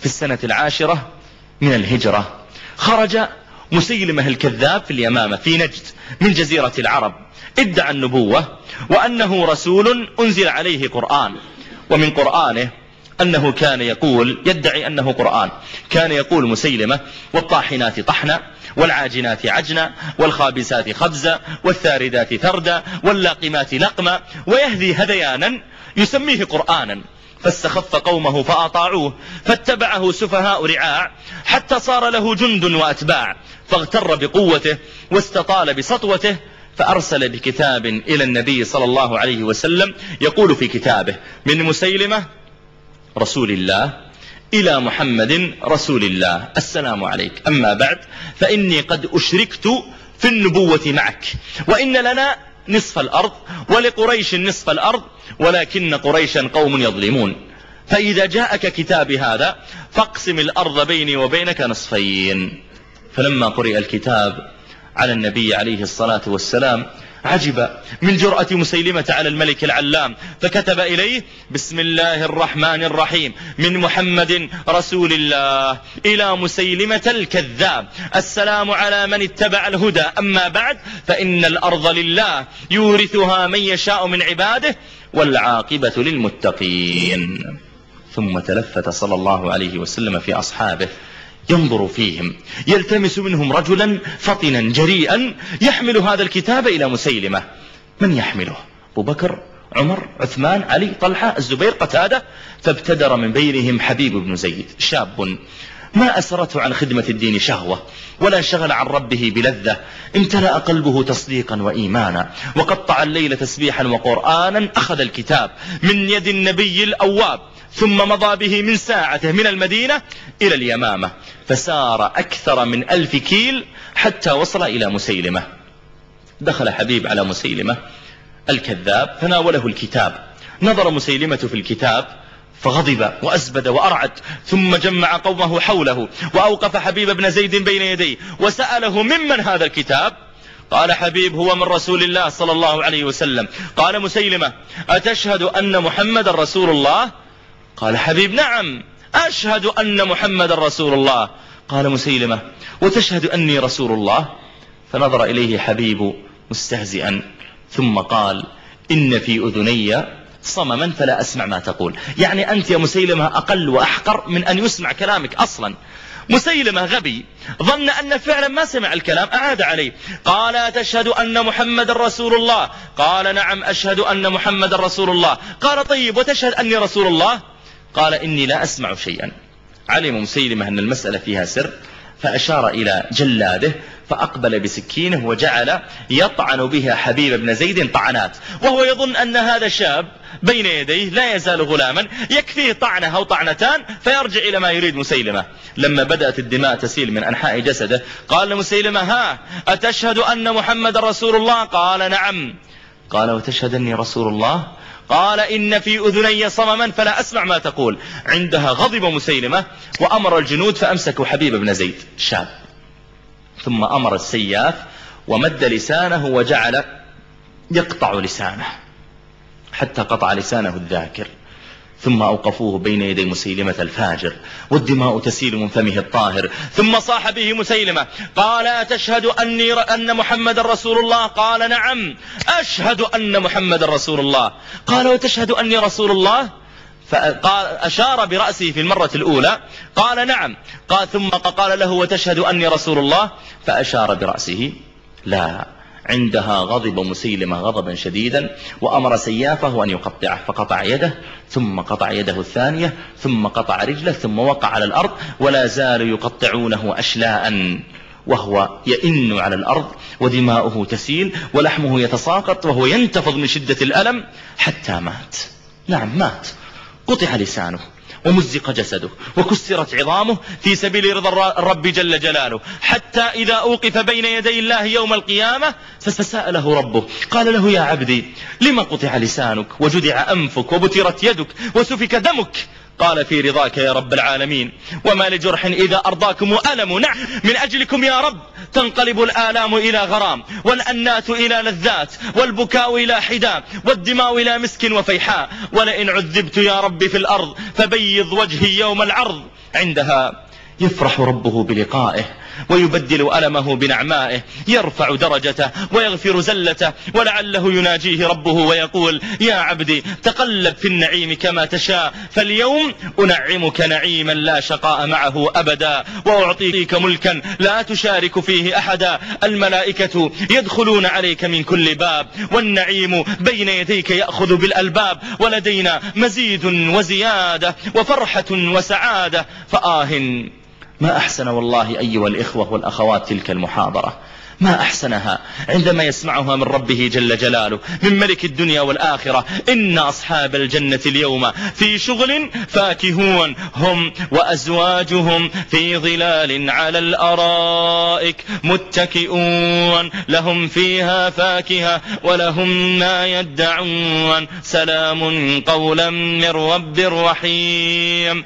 في السنة 10 من الهجرة. خرج مسيلمة الكذاب في اليمامة في نجد من جزيرة العرب، ادعى النبوة وأنه رسول أنزل عليه قرآن، ومن قرآنه أنه كان يقول، يدعي أنه قرآن، كان يقول مسيلمة: والطاحنات طحنا والعاجنات عجنا والخابسات خبزا والثاردات ثردا واللاقمات لقما، ويهدي هذيانا يسميه قرآنا. فاستخف قومه فأطاعوه فاتبعه سفهاء رعاع حتى صار له جند وأتباع، فاغتر بقوته واستطال بسطوته، فأرسل بكتاب إلى النبي صلى الله عليه وسلم يقول في كتابه: من مسيلمة رسول الله إلى محمد رسول الله، السلام عليك، أما بعد فإني قد أشركت في النبوة معك، وإن لنا نصف الأرض ولقريش نصف الأرض، ولكن قريشا قوم يظلمون، فإذا جاءك كتابي هذا فاقسم الأرض بيني وبينك نصفين. فلما قرئ الكتاب على النبي عليه الصلاة والسلام عجب من جرأة مسيلمة على الملك العلام، فكتب إليه: بسم الله الرحمن الرحيم، من محمد رسول الله إلى مسيلمة الكذاب، السلام على من اتبع الهدى، أما بعد فإن الأرض لله يورثها من يشاء من عباده والعاقبة للمتقين. ثم تلفت صلى الله عليه وسلم في أصحابه ينظر فيهم، يلتمس منهم رجلا فطنا جريئا يحمل هذا الكتاب إلى مسيلمة. من يحمله؟ أبو بكر، عمر، عثمان، علي، طلحة، الزبير، قتادة. فابتدر من بينهم حبيب بن زيد، شاب ما أسرته عن خدمة الدين شهوة ولا انشغل عن ربه بلذة، امتلأ قلبه تصديقا وإيمانا، وقطع الليل تسبيحا وقرآنا. أخذ الكتاب من يد النبي الأواب، ثم مضى به من ساعته من المدينة إلى اليمامة، فسار أكثر من 1000 كيل حتى وصل إلى مسيلمة. دخل حبيب على مسيلمة الكذاب فناوله الكتاب، نظر مسيلمة في الكتاب فغضب وأزبد وأرعد، ثم جمع قومه حوله وأوقف حبيب بن زيد بين يديه وسأله: ممن هذا الكتاب؟ قال حبيب: هو من رسول الله صلى الله عليه وسلم. قال مسيلمة: أتشهد أن محمد رسول الله؟ قال حبيب: نعم أشهد أن محمد رسول الله. قال مسيلمة: وتشهد أني رسول الله؟ فنظر إليه حبيب مستهزئا ثم قال: إن في أذني صمما فلا أسمع ما تقول. يعني أنت يا مسيلمة أقل وأحقر من أن يسمع كلامك أصلا. مسيلمة غبي ظن أن فعلا ما سمع الكلام، أعاد عليه. قال: أتشهد أن محمد رسول الله؟ قال: نعم أشهد أن محمد رسول الله. قال: طيب وتشهد أني رسول الله؟ قال: إني لا أسمع شيئا. علم مسيلمة أن المسألة فيها سر، فأشار إلى جلاده فأقبل بسكينه وجعل يطعن بها حبيب بن زيد طعنات، وهو يظن أن هذا شاب بين يديه لا يزال غلاما يكفيه طعنة أو طعنتان فيرجع إلى ما يريد مسيلمة. لما بدأت الدماء تسيل من أنحاء جسده قال لمسيلمة: ها أتشهد أن محمد رسول الله؟ قال: نعم. قال: وتشهد أني رسول الله؟ قال: إن في أذني صمما فلا أسمع ما تقول. عندها غضب مسيلمة وأمر الجنود فأمسكوا حبيب بن زيد شاب، ثم أمر السياف ومد لسانه وجعل يقطع لسانه حتى قطع لسانه الذاكر، ثم أوقفوه بين يدي مسيلمة الفاجر والدماء تسيل من فمه الطاهر. ثم صاح به مسيلمة قال: أتشهد أن محمد رسول الله؟ قال: نعم أشهد أن محمد رسول الله. قال: وتشهد أني رسول الله؟ فأشار برأسه في المرة الأولى قال: نعم. قال ثم قال له: وتشهد أني رسول الله؟ فأشار برأسه لا. عندها غضب مسيلمة غضبا شديدا وأمر سيافه أن يقطعه، فقطع يده ثم قطع يده الثانية ثم قطع رجله ثم وقع على الأرض، ولا زالوا يقطعونه أشلاء وهو يئن على الأرض ودماؤه تسيل ولحمه يتساقط وهو ينتفض من شدة الألم حتى مات. نعم مات، قطع لسانه ومزق جسده وكسرت عظامه في سبيل رضا الرب جل جلاله، حتى إذا أوقف بين يدي الله يوم القيامة فسأله ربه قال له: يا عبدي لما قطع لسانك وجدع أنفك وبترت يدك وسفك دمك؟ قال في رضاك يا رب العالمين. وما لجرح إذا أرضاكم وألم، نعم من أجلكم يا رب تنقلب الآلام إلى غرام، والأنات إلى لذات، والبكاء إلى حداء، والدماء إلى مسك وفيحاء. ولئن عذبت يا رب في الأرض فبيض وجهي يوم العرض. عندها يفرح ربه بلقائه ويبدل ألمه بنعمائه، يرفع درجته ويغفر زلته، ولعله يناجيه ربه ويقول يا عبدي تقلب في النعيم كما تشاء، فاليوم أنعمك نعيما لا شقاء معه أبدا، وأعطيك ملكا لا تشارك فيه أحدا. الملائكة يدخلون عليك من كل باب، والنعيم بين يديك يأخذ بالألباب، ولدينا مزيد وزيادة وفرحة وسعادة. ما أحسن والله أيها الإخوة والأخوات تلك المحاضرة، ما أحسنها عندما يسمعها من ربه جل جلاله، من ملك الدنيا والآخرة. إن أصحاب الجنة اليوم في شغل فاكهون، هم وأزواجهم في ظلال على الأرائك متكئون، لهم فيها فاكهة ولهم ما يدعون، سلام قولا من رب رحيم.